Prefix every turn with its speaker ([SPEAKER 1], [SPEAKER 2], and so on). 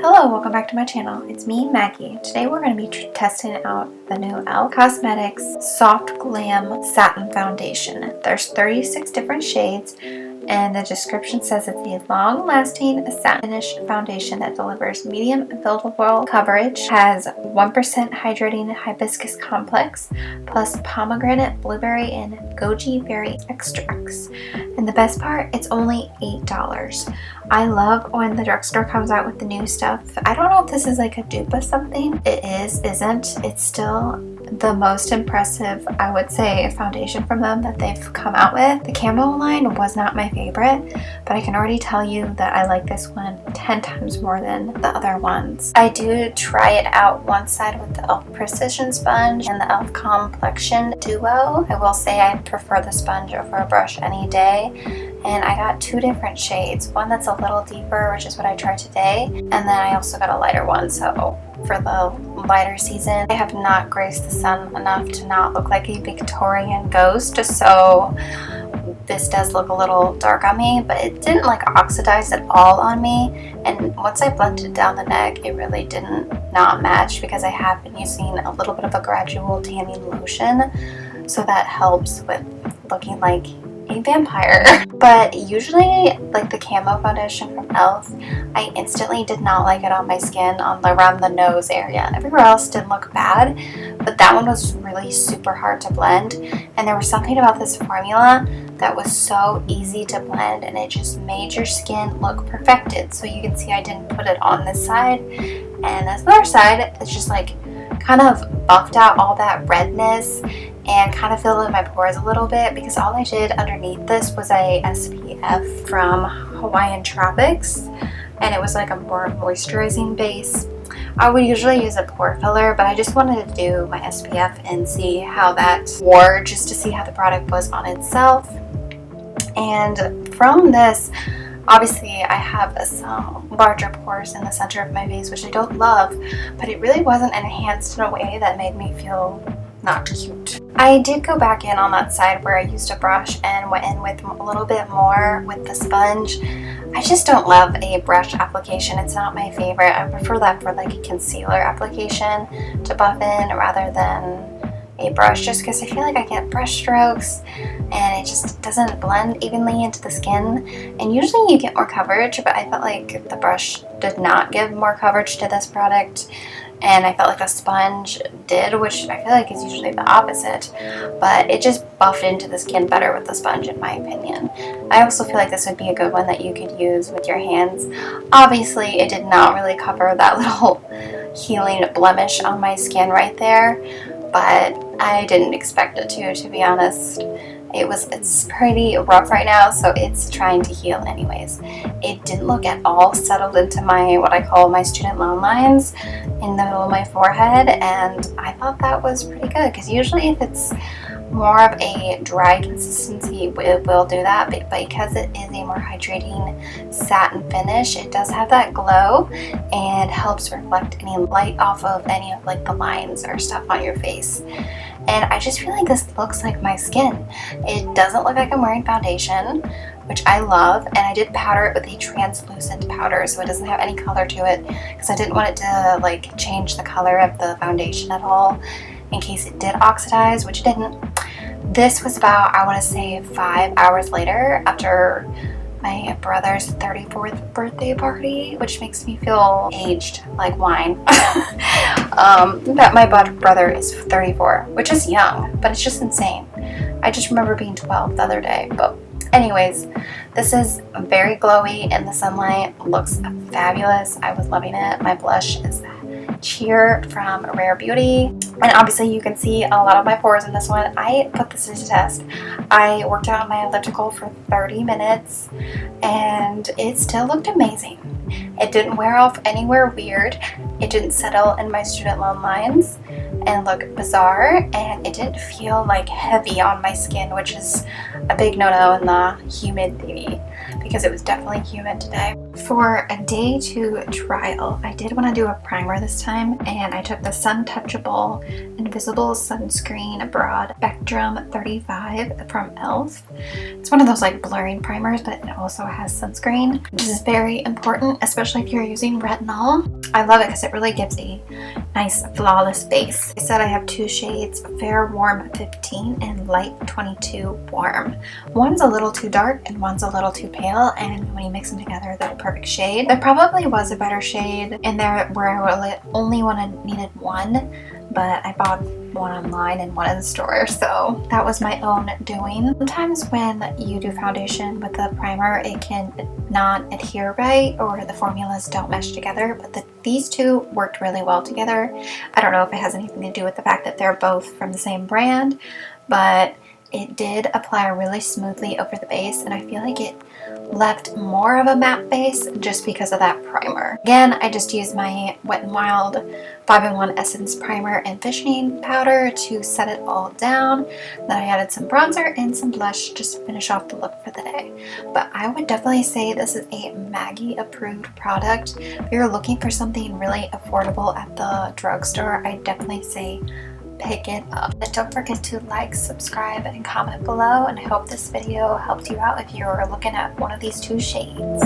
[SPEAKER 1] Hello, welcome back to my channel. It's me, Maggie. Today we're going to be testing out the new e.l.f. Cosmetics Soft Glam Satin Foundation. There's 36 different shades, and the description says it's a long-lasting satin finish foundation that delivers medium buildable coverage, has 1% Hydrating Hibiscus Complex, plus pomegranate, blueberry, and goji berry extracts. And the best part, it's only $8. I love when the drugstore comes out with the new stuff. I don't know if this is like a dupe of something. It isn't. It's still the most impressive, I would say, foundation from them that they've come out with. The camo line was not my favorite, but I can already tell you that I like this one 10 times more than the other ones. I do try it out one side with the e.l.f. Precision Sponge and the e.l.f. Complexion Duo. I will say I prefer the sponge over a brush any day. And I got two different shades. One that's a little deeper, which is what I tried today, and then I also got a lighter one. So for the lighter season, I have not graced the sun enough to not look like a Victorian ghost, so this does look a little dark on me, but it didn't like oxidize at all on me. And once I blended down the neck, it really didn't not match, because I have been using a little bit of a gradual tanning lotion, so that helps with looking like a vampire. But usually, like the camo foundation from e.l.f., I instantly did not like it on my skin around the nose area. Everywhere else didn't look bad, but that one was really super hard to blend, and there was something about this formula that was so easy to blend, and it just made your skin look perfected. So you can see I didn't put it on this side, and this other side, it's just like kind of buffed out all that redness and kind of filled in my pores a little bit, because all I did underneath this was a SPF from Hawaiian Tropics, and it was like a more moisturizing base. I would usually use a pore filler, but I just wanted to do my SPF and see how that wore, just to see how the product was on itself. And from this, obviously I have some larger pores in the center of my face, which I don't love, but it really wasn't enhanced in a way that made me feel not cute. I did go back in on that side where I used a brush and went in with a little bit more with the sponge. I just don't love a brush application. It's not my favorite. I prefer that for like a concealer application to buff in rather than a brush, just because I feel like I get brush strokes and it just doesn't blend evenly into the skin. And usually you get more coverage, but I felt like the brush did not give more coverage to this product, and I felt like the sponge did, which I feel like is usually the opposite, but it just buffed into the skin better with the sponge, in my opinion. I also feel like this would be a good one that you could use with your hands. Obviously, it did not really cover that little healing blemish on my skin right there, but I didn't expect it to be honest. It's pretty rough right now, so it's trying to heal anyways. It didn't look at all settled into my, what I call my student loan lines in the middle of my forehead, and I thought that was pretty good, because usually if it's more of a dry consistency, it will do that, but because it is a more hydrating satin finish, it does have that glow and helps reflect any light off of any of like the lines or stuff on your face. And I just feel like this looks like my skin. It doesn't look like I'm wearing foundation, which I love, and I did powder it with a translucent powder, so it doesn't have any color to it, because I didn't want it to like change the color of the foundation at all in case it did oxidize, which it didn't. This was about, I want to say, 5 hours later, after my brother's 34th birthday party, which makes me feel aged like wine. That my brother is 34, which is young, but it's just insane. I just remember being 12 the other day. But anyways, this is very glowy in the sunlight, looks fabulous. I was loving it. My blush is Cheer from Rare Beauty, and obviously you can see a lot of my pores in this one. I put this to test. I worked out on my elliptical for 30 minutes and it still looked amazing. It didn't wear off anywhere weird. It didn't settle in my student loan lines and look bizarre, and it didn't feel like heavy on my skin, which is a big no-no in the humidity. because it was definitely humid today. For a day 2 trial, I did want to do a primer this time, and I took the Sun Touchable Invisible Sunscreen Broad Spectrum 35 from e.l.f. It's one of those like blurring primers, but it also has sunscreen. This is very important, especially if you're using retinol. I love it because it really gives a nice flawless base. I said I have 2 shades, Fair Warm 15 and Light 22 Warm. One's a little too dark and one's a little too pale, and when you mix them together, they're the perfect shade. There probably was a better shade in there where I only needed one, but I bought one online and one in the store, so that was my own doing. Sometimes when you do foundation with a primer, it can not adhere right, or the formulas don't mesh together, but these two worked really well together. I don't know if it has anything to do with the fact that they're both from the same brand, but it did apply really smoothly over the base, and I feel like it left more of a matte base just because of that primer. Again, I just used my Wet n Wild 5-in-1 Essence Primer and Fishing Powder to set it all down. Then I added some bronzer and some blush just to finish off the look for the day. But I would definitely say this is a Maggie approved product. If you're looking for something really affordable at the drugstore, I definitely say pick it up. And don't forget to like, subscribe, and comment below, and I hope this video helped you out if you're looking at one of these 2 shades.